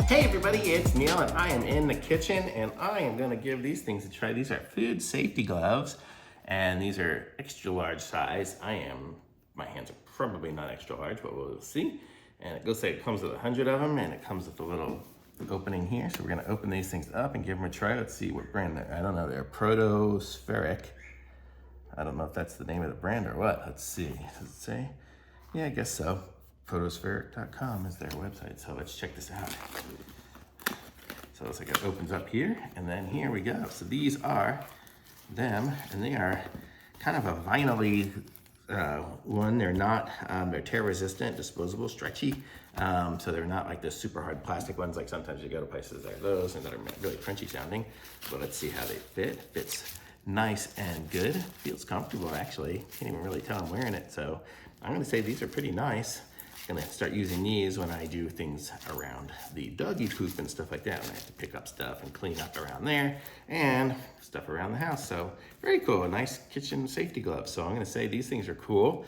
Hey everybody, it's Neil and I am in the kitchen and I am gonna give these things a try. These are food safety gloves and these are extra large size. My hands are probably not extra large, but we'll see. And it goes say it comes with 100 of them and it comes with a little opening here. So we're gonna open these things up and give them a try. Let's see what brand they're, I don't know, they're Protospheric. I don't know if that's the name of the brand or what. Let's see, does it say? Yeah, I guess so. Protospheric.com is their website, so let's check this out. So it's like it opens up here, and then here we go. So these are them, and they are kind of a vinyl-y one. They're not, they're tear resistant, disposable, stretchy. So they're not like the super hard plastic ones, like sometimes you go to places that are those and that are really crunchy sounding. But let's see how they fit. Fits nice and good. Feels comfortable actually. Can't even really tell I'm wearing it. So I'm gonna say these are pretty nice. Gonna start using these when I do things around the doggy poop and stuff like that. When I have to pick up stuff and clean up around there and stuff around the house. So very cool, a nice kitchen safety glove. So I'm gonna say these things are cool.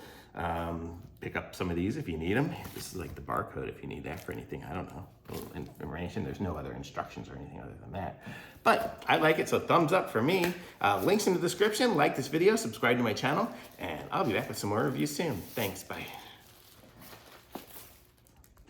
Pick up some of these if you need them. This is like the barcode if you need that for anything. I don't know, information. There's no other instructions or anything other than that. But I like it, so thumbs up for me. Links in the description. Like this video, subscribe to my channel, and I'll be back with some more reviews soon. Thanks, bye.